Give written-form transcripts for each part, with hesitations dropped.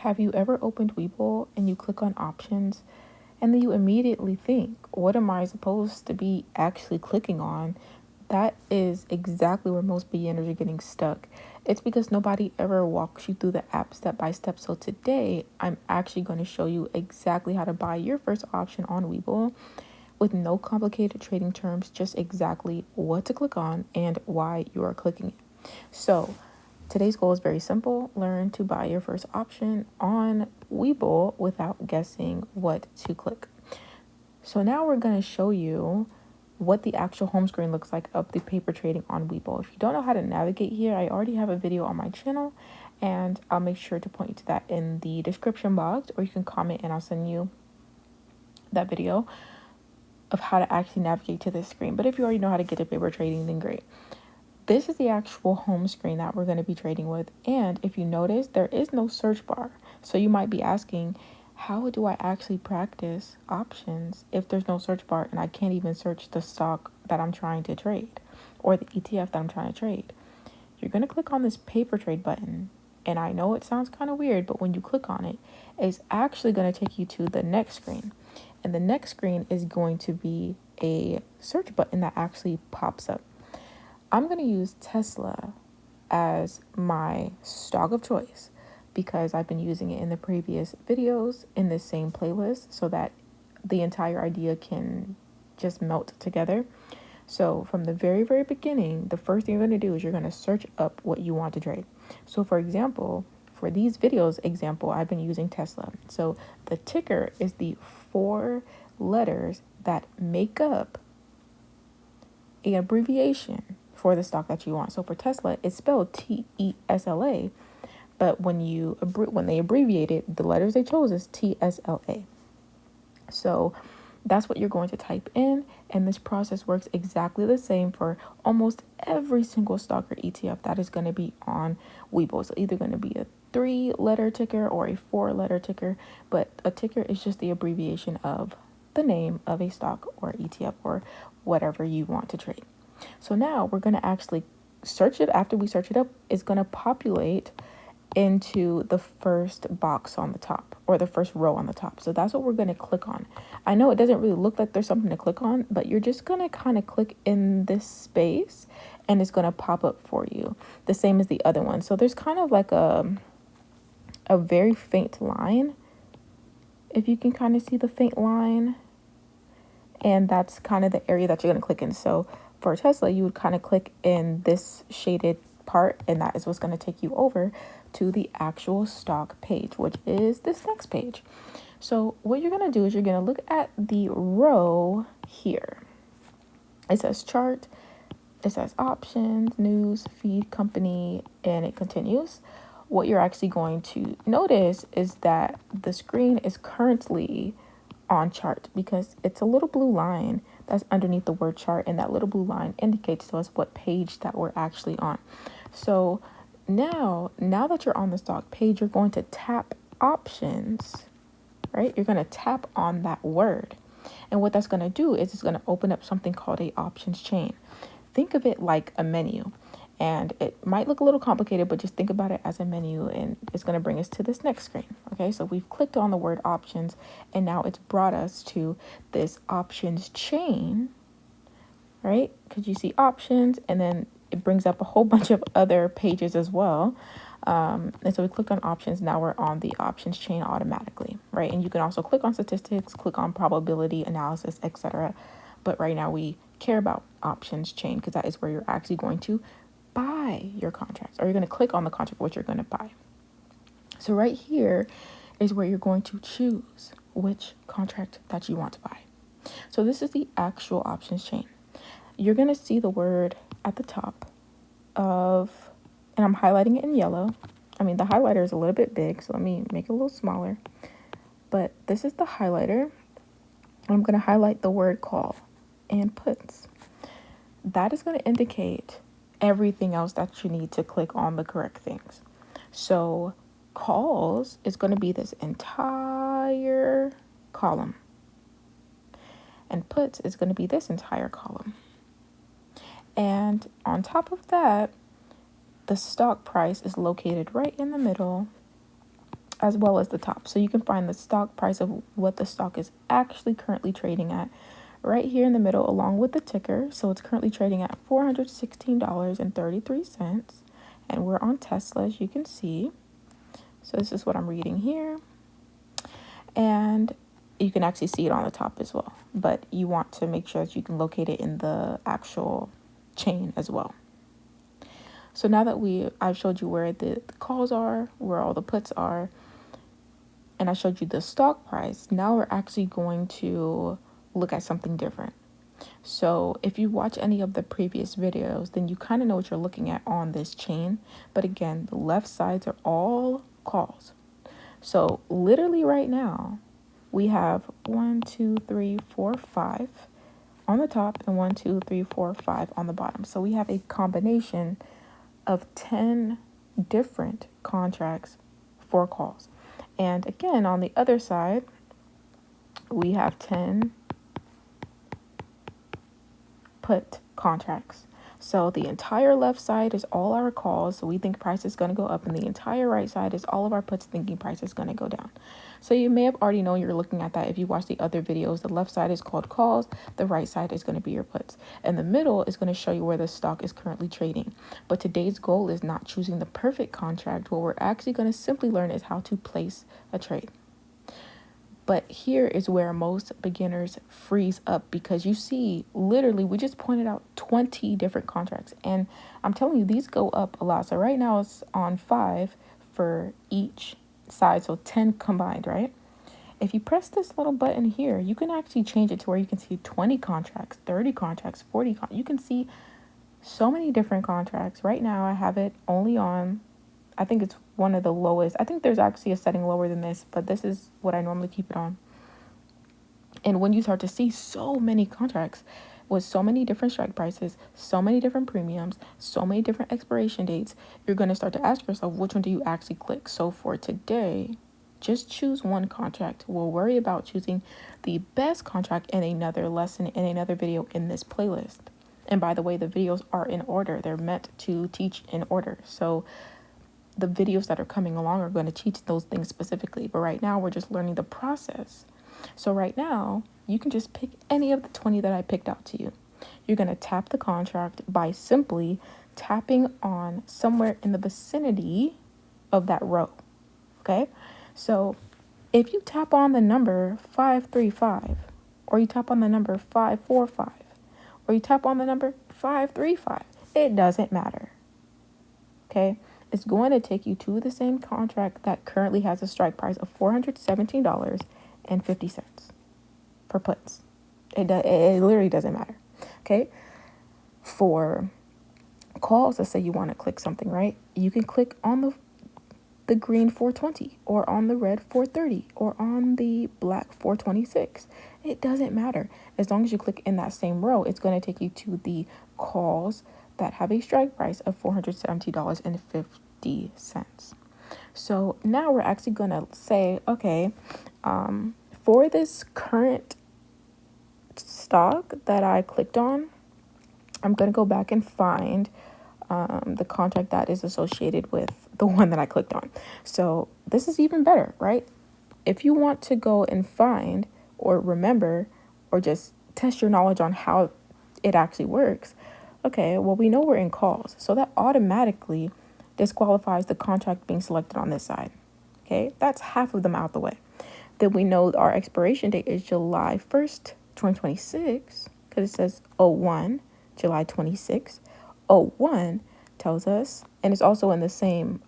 Have you ever opened Webull and you click on options and then you immediately think, what am I supposed to be actually clicking on? That is exactly where most beginners are getting stuck. It's because nobody ever walks you through the app step by step. So today, I'm actually going to show you exactly how to buy your first option on Webull with no complicated trading terms, just exactly what to click on and why you are clicking it. So today's goal is very simple. Learn to buy your first option on Webull without guessing what to click. So now we're going to show you what the actual home screen looks like of the paper trading on Webull. If you don't know how to navigate here, I already have a video on my channel and I'll make sure to point you to that in the description box, or you can comment and I'll send you that video of how to actually navigate to this screen. But if you already know how to get to paper trading, then great. This is the actual home screen that we're going to be trading with. And if you notice, there is no search bar. So you might be asking, how do I actually practice options if there's no search bar and I can't even search the stock that I'm trying to trade or the ETF that I'm trying to trade? You're going to click on this paper trade button. And I know it sounds kind of weird, but when you click on it, it's actually going to take you to the next screen. And the next screen is going to be a search button that actually pops up. I'm going to use Tesla as my stock of choice because I've been using it in the previous videos in this same playlist so that the entire idea can just melt together. So from the very, very beginning, the first thing you're going to do is you're going to search up what you want to trade. So for example, for these videos example, I've been using Tesla. So the ticker is the 4 letters that make up an abbreviation for the stock that you want. So for Tesla, it's spelled TESLA, but when they abbreviate it, the letters they chose is TSLA. So that's what you're going to type in, and this process works exactly the same for almost every single stock or ETF that is going to be on Webull. So either going to be a 3-letter ticker or a 4-letter ticker, but a ticker is just the abbreviation of the name of a stock or ETF or whatever you want to trade. So now we're going to actually search it. After we search it up, it's going to populate into the first box on the top or the first row on the top. So that's what we're going to click on. I know it doesn't really look like there's something to click on, but you're just going to kind of click in this space and it's going to pop up for you the same as the other one. So there's kind of like a very faint line, if you can kind of see the faint line, and that's kind of the area that you're going to click in. So for Tesla, you would kind of click in this shaded part, and that is what's going to take you over to the actual stock page, which is this next page. So what you're going to do is you're going to look at the row here. It says chart, it says options, news, feed, company, and it continues. What you're actually going to notice is that the screen is currently on chart because it's a little blue line that's underneath the word chart, and that little blue line indicates to us what page that we're actually on. So now that you're on the stock page, you're going to tap options, right? You're going to tap on that word, and what that's going to do is it's going to open up something called a options chain. Think of it like a menu, and it might look a little complicated, but just think about it as a menu, and it's going to bring us to this next screen. Okay, so we've clicked on the word options, and now it's brought us to this options chain, right? Because you see options, and then it brings up a whole bunch of other pages as well. And so we clicked on options. Now we're on the options chain automatically, right? And you can also click on statistics, click on probability analysis, etc. But right now we care about options chain because that is where you're actually going to buy your contracts, or you're going to click on the contract which you're going to buy. So right here is where you're going to choose which contract that you want to buy. So this is the actual options chain. You're going to see the word at the top of, and I'm highlighting it in yellow. I mean, the highlighter is a little bit big, so let me make it a little smaller. But this is the highlighter. I'm going to highlight the word call and puts. That is going to indicate everything else that you need to click on the correct things. So calls is going to be this entire column, and puts is going to be this entire column. And on top of that, the stock price is located right in the middle as well as the top. So you can find the stock price of what the stock is actually currently trading at right here in the middle, along with the ticker. So it's currently trading at $416.33. And we're on Tesla, as you can see. So this is what I'm reading here. And you can actually see it on the top as well. But you want to make sure that you can locate it in the actual chain as well. So now that I've showed you where the calls are, where all the puts are, and I showed you the stock price, now we're actually going to look at something different. So if you watch any of the previous videos, then you kind of know what you're looking at on this chain. But again, the left sides are all calls. So literally right now, we have 1, 2, 3, 4, 5 on the top and 1, 2, 3, 4, 5 on the bottom. So we have a combination of 10 different contracts for calls. And again, on the other side, we have 10 put contracts. So the entire left side is all our calls, so we think price is going to go up, and the entire right side is all of our puts thinking price is going to go down. So you may have already known you're looking at that if you watch the other videos. The left side is called calls, the right side is going to be your puts, and the middle is going to show you where the stock is currently trading. But today's goal is not choosing the perfect contract. What we're actually going to simply learn is how to place a trade. But here is where most beginners freeze up, because you see, literally, we just pointed out 20 different contracts. And I'm telling you, these go up a lot. So right now it's on 5 for each side, so 10 combined, right? If you press this little button here, you can actually change it to where you can see 20 contracts, 30 contracts, 40 you can see so many different contracts. Right now I have it only on, I think it's one of the lowest. I think there's actually a setting lower than this, but this is what I normally keep it on. And when you start to see so many contracts with so many different strike prices, so many different premiums, so many different expiration dates, you're going to start to ask yourself, which one do you actually click? So for today, just choose one contract. We'll worry about choosing the best contract in another lesson, in another video in this playlist. And by the way, the videos are in order. They're meant to teach in order. So the videos that are coming along are going to teach those things specifically. But right now, we're just learning the process. So right now, you can just pick any of the 20 that I picked out to you. You're going to tap the contract by simply tapping on somewhere in the vicinity of that row. Okay? So if you tap on the number 535, or you tap on the number 545, or you tap on the number 535, it doesn't matter. Okay? It's going to take you to the same contract that currently has a strike price of $417.50 for puts. It literally doesn't matter. Okay? For calls, let's say you want to click something, right? You can click on the green 420, or on the red 430, or on the black 426. It doesn't matter. As long as you click in that same row, it's going to take you to the calls that have a strike price of $470.50. So now we're actually going to say, okay, for this current stock that I clicked on, I'm going to go back and find the contract that is associated with the one that I clicked on. So this is even better, right? If you want to go and find or remember or just test your knowledge on how it actually works, okay, well, we know we're in calls. So that automatically disqualifies the contract being selected on this side. Okay, that's half of them out the way. Then we know our expiration date is July 1st, 2026, because it says 01, July 26th. 01 tells us, and it's also in the same,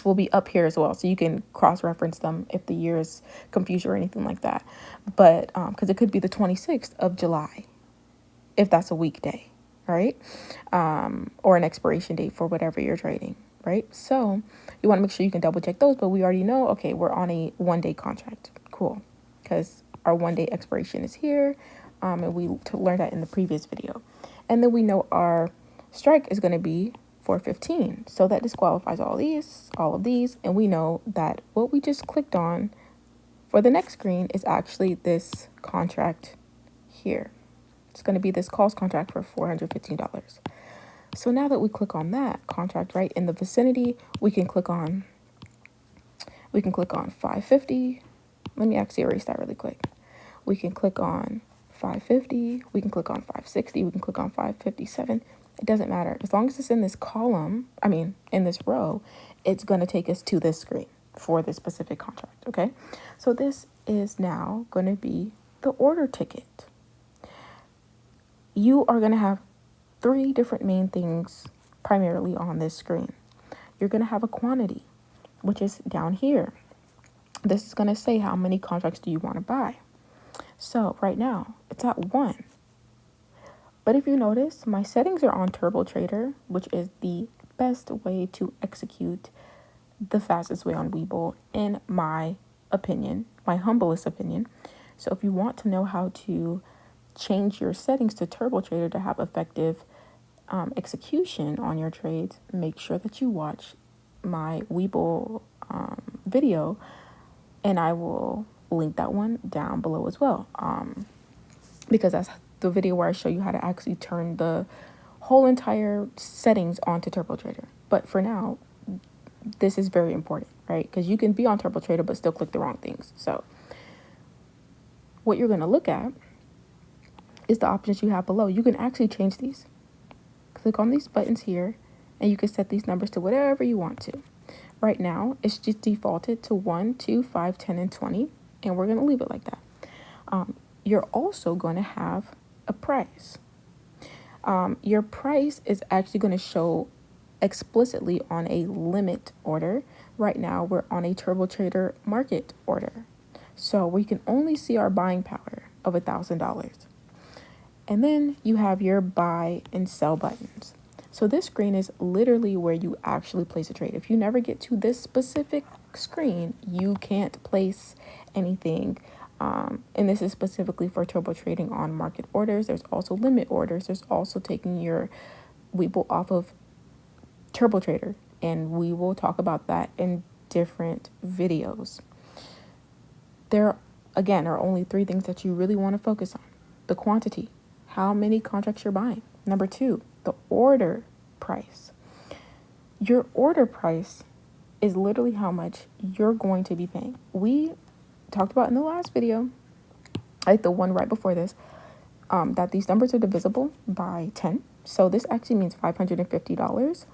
will be up here as well, so you can cross-reference them if the year is confused or anything like that. But because it could be the 26th of July, if that's a weekday, right? Or an expiration date for whatever you're trading, right? So you want to make sure you can double check those, but we already know, okay, we're on a 1-day contract. Cool, because our 1-day expiration is here, and we learned that in the previous video. And then we know our strike is going to be 415. So that disqualifies all of these. And we know that what we just clicked on for the next screen is actually this contract here. It's going to be this calls contract for $415. So now that we click on that contract right in the vicinity, we can click on We can click on 550. Let me actually erase that really quick. We can click on 550. We can click on 560. We can click on 557. It doesn't matter. As long as it's in this column, in this row, it's going to take us to this screen for this specific contract, okay? So this is now going to be the order ticket. You are going to have three different main things primarily on this screen. You're going to have a quantity, which is down here. This is going to say how many contracts do you want to buy. So right now it's at 1. But if you notice, my settings are on Turbo Trader, which is the best way to execute the fastest way on Webull, in my opinion, my humblest opinion. So if you want to know how to change your settings to Turbo Trader to have effective execution on your trades, make sure that you watch my Webull video, and I will link that one down below as well, because that's the video where I show you how to actually turn the whole entire settings onto Turbo Trader. But for now, this is very important, right? Because you can be on Turbo Trader but still click the wrong things. So what you're going to look at is the options you have below. You can actually change these. Click on these buttons here, and you can set these numbers to whatever you want to. Right now, it's just defaulted to 1, 2, 5, 10, and 20, and we're going to leave it like that. You're also going to have a price. Your price is actually going to show explicitly on a limit order. Right now, we're on a Turbo Trader market order. So we can only see our buying power of $1,000. And then you have your buy and sell buttons. So this screen is literally where you actually place a trade. If you never get to this specific screen, you can't place anything. And this is specifically for turbo trading on market orders. There's also limit orders. There's also taking your Webull off of Turbo Trader, and we will talk about that in different videos. There, again, are only three things that you really want to focus on. The quantity, how many contracts you're buying. Number 2, the order price. Your order price is literally how much you're going to be paying. We talked about in the last video, like the one right before this, that these numbers are divisible by 10. So this actually means $550, $560,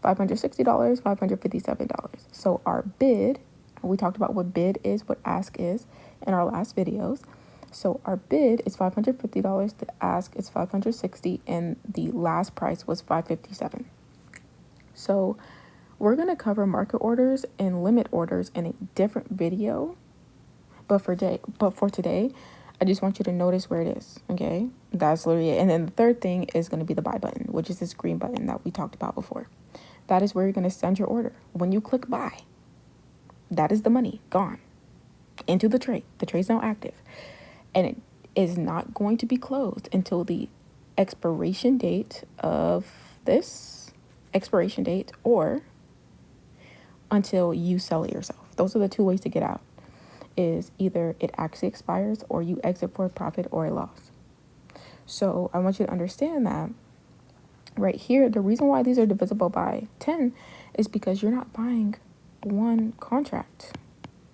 $557. So our bid, we talked about what bid is, what ask is in our last videos. So our bid is $550, the ask is $560, and the last price was $557. So we're going to cover market orders and limit orders in a different video. But for today, I just want you to notice where it is, okay? That's literally it. And then the third thing is going to be the buy button, which is this green button that we talked about before. That is where you're going to send your order. When you click buy, that is the money gone into the trade. The trade's now active. And it is not going to be closed until the expiration date of this expiration date, or until you sell it yourself. Those are the two ways to get out. Is either it actually expires or you exit for a profit or a loss. So I want you to understand that right here, the reason why these are divisible by 10 is because you're not buying one contract.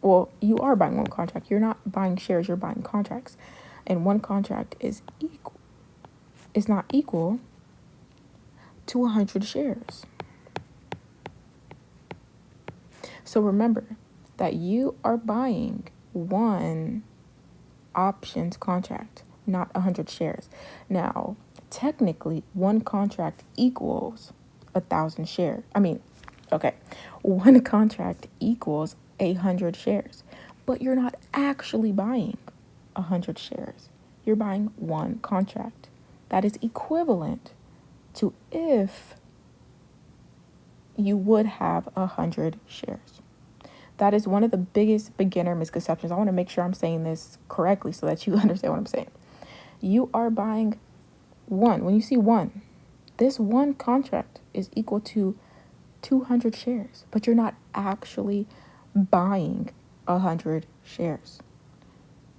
Well, you are buying one contract. You're not buying shares, you're buying contracts. And one contract is not equal to 100 shares. So remember that you are buying one options contract, not 100 shares. Now, technically, one contract equals 1,000 shares. One contract equals 100 shares, but you're not actually buying 100 shares. You're buying one contract. That is equivalent to if you would have 100 shares. That is one of the biggest beginner misconceptions. I want to make sure I'm saying this correctly so that you understand what I'm saying. You are buying one. When you see one, this one contract is equal to 200 shares, but you're not actually buying 100 shares.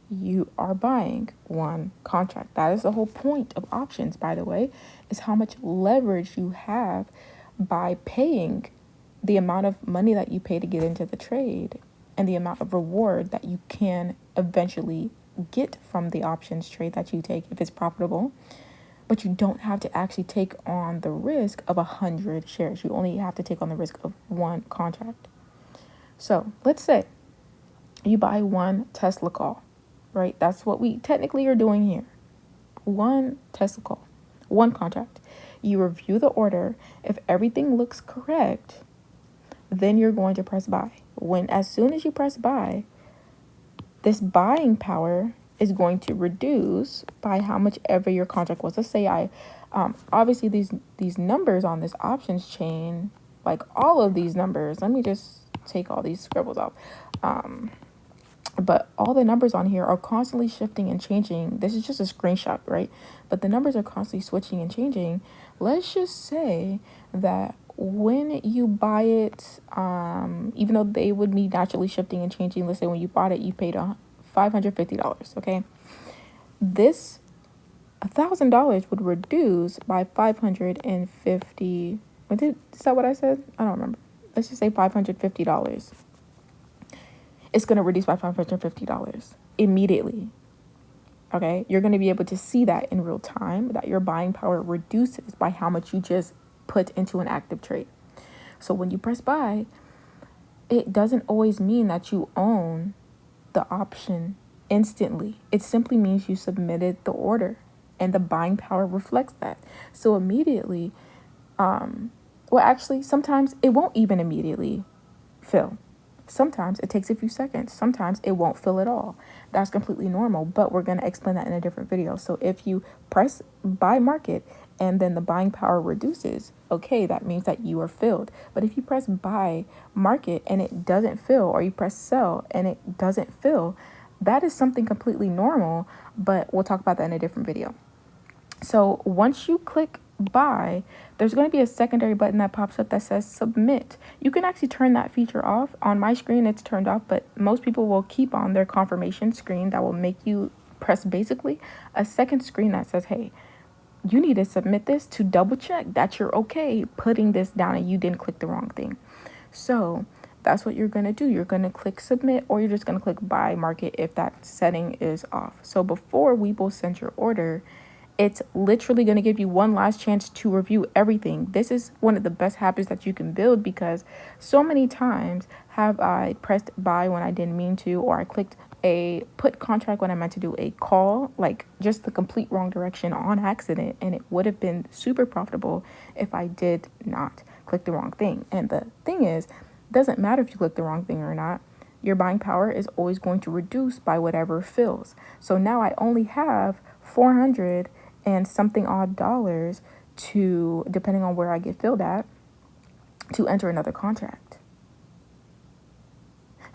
You are buying one contract. That is the whole point of options, by the way, is how much leverage you have by paying the amount of money that you pay to get into the trade and the amount of reward that you can eventually get from the options trade that you take if it's profitable. But you don't have to actually take on the risk of 100 shares. You only have to take on the risk of one contract. So let's say you buy one Tesla call, right? That's what we technically are doing here. One Tesla call, one contract. You review the order. If everything looks correct, then you're going to press buy. As soon as you press buy, this buying power is going to reduce by how much ever your contract was. Let's say obviously these numbers on this options chain, like all of these numbers, let me just take all these scribbles off. But all the numbers on here are constantly shifting and changing. This is just a screenshot, right? But the numbers are constantly switching and changing. Let's just say that when you buy it, even though they would be naturally shifting and changing, let's say when you bought it, you paid $550, okay? This $1,000 would reduce by 550. Is that what I said? I don't remember. Let's just say $550. It's going to reduce by $550 immediately. Okay, you're going to be able to see that in real time, that your buying power reduces by how much you just put into an active trade. So when you press buy, it doesn't always mean that you own the option instantly. It simply means you submitted the order and the buying power reflects that. So immediately, actually, sometimes it won't even immediately fill. Sometimes it takes a few seconds. Sometimes it won't fill at all. That's completely normal, but we're going to explain that in a different video. So if you press buy market and then the buying power reduces, okay, that means that you are filled. But if you press buy market and it doesn't fill, or you press sell and it doesn't fill, that is something completely normal, but we'll talk about that in a different video. So once you click buy, there's going to be a secondary button that pops up that says submit. You can actually turn that feature off. On my screen, it's turned off, but most people will keep on their confirmation screen that will make you press basically a second screen that says, hey, you need to submit this to double check that you're okay putting this down and you didn't click the wrong thing. So that's what you're going to do. You're going to click submit, or you're just going to click buy market if that setting is off. So before Webull sends your order, it's literally going to give you one last chance to review everything. This is one of the best habits that you can build, because so many times have I pressed buy when I didn't mean to, or I clicked a put contract when I meant to do a call, like just the complete wrong direction on accident. And it would have been super profitable if I did not click the wrong thing. And the thing is, it doesn't matter if you click the wrong thing or not. Your buying power is always going to reduce by whatever fills. So now I only have 400 and something odd dollars to, depending on where I get filled at, to enter another contract.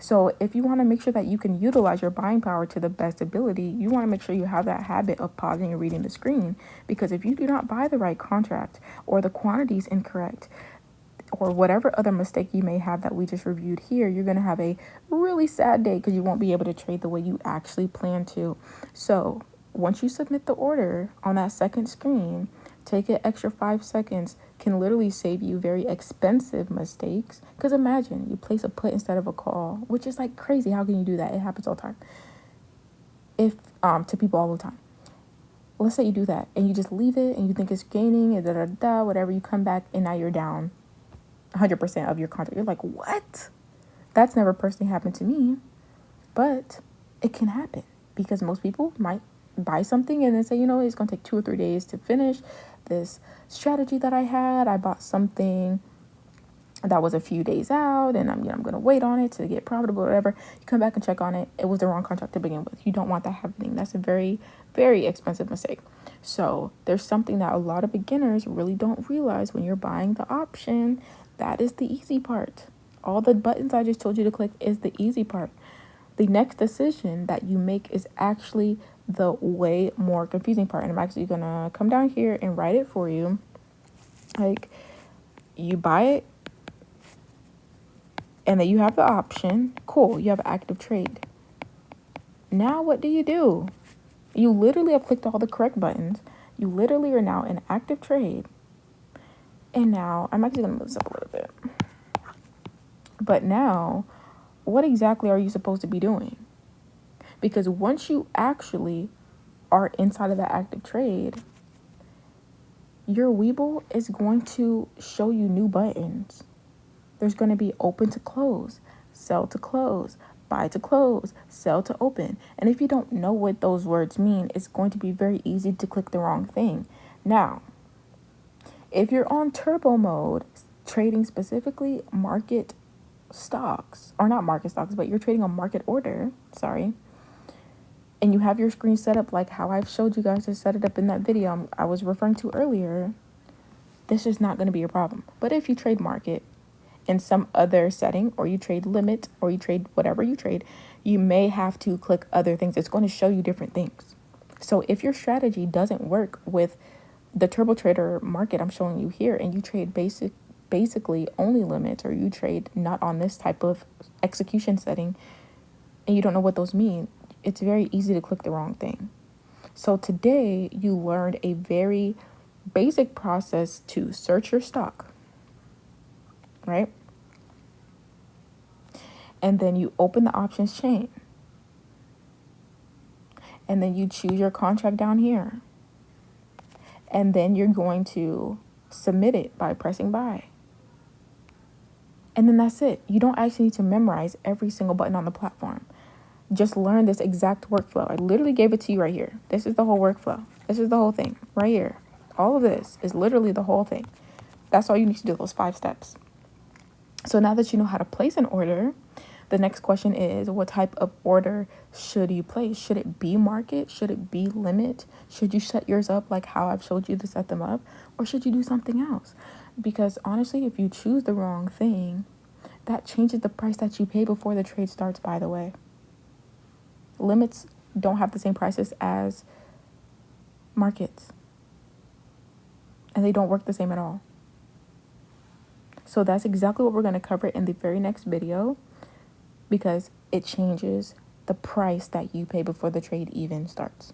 So if you want to make sure that you can utilize your buying power to the best ability, you want to make sure you have that habit of pausing and reading the screen, because if you do not buy the right contract, or the quantity is incorrect, or whatever other mistake you may have that we just reviewed here, you're going to have a really sad day, because you won't be able to trade the way you actually plan to. So once you submit the order on that second screen, take an extra 5 seconds, can literally save you very expensive mistakes. Because imagine you place a put instead of a call, which is like crazy. How can you do that? It happens all the time. If to people all the time. Let's say you do that and you just leave it and you think it's gaining and whatever. You come back and now you're down 100% of your contract. You're like, what? That's never personally happened to me, but it can happen, because most people might buy something and then say, it's going to take 2 or 3 days to finish this strategy that I had. I bought something that was a few days out and I'm going to wait on it to get profitable or whatever. You come back and check on it. It was the wrong contract to begin with. You don't want that happening. That's a very, very expensive mistake. So there's something that a lot of beginners really don't realize when you're buying the option. That is the easy part. All the buttons I just told you to click is the easy part. The next decision that you make is actually the way more confusing part. And I'm actually going to come down here and write it for you. Like, you buy it and then you have the option. Cool. You have active trade. Now what do? You literally have clicked all the correct buttons. You literally are now in active trade. And now I'm actually going to move this up a little bit. But now what exactly are you supposed to be doing? Because once you actually are inside of that active trade, your Webull is going to show you new buttons. There's going to be open to close, sell to close, buy to close, sell to open. And if you don't know what those words mean, it's going to be very easy to click the wrong thing. Now, if you're on turbo mode, trading specifically market stocks, or not market stocks, but you're trading on market order, sorry, and you have your screen set up like how I've showed you guys to set it up in that video I was referring to earlier, this is not going to be a problem. But if you trade market in some other setting, or you trade limit, or you trade whatever you trade, you may have to click other things. It's going to show you different things. So if your strategy doesn't work with the turbo trader market I'm showing you here, and you trade basically only limits, or you trade not on this type of execution setting, and you don't know what those mean, it's very easy to click the wrong thing. So today you learned a very basic process to search your stock, right? And then you open the options chain. And then you choose your contract down here. And then you're going to submit it by pressing buy. And then that's it. You don't actually need to memorize every single button on the platform. Just learn this exact workflow. I literally gave it to you right here. This is the whole workflow. This is the whole thing right here. All of this is literally the whole thing. That's all you need to do, those 5 steps. So now that you know how to place an order, the next question is, what type of order should you place? Should it be market? Should it be limit? Should you set yours up like how I've showed you to set them up? Or should you do something else? Because honestly, if you choose the wrong thing, that changes the price that you pay before the trade starts, by the way. Limits don't have the same prices as markets. And they don't work the same at all. So that's exactly what we're going to cover in the very next video, because it changes the price that you pay before the trade even starts.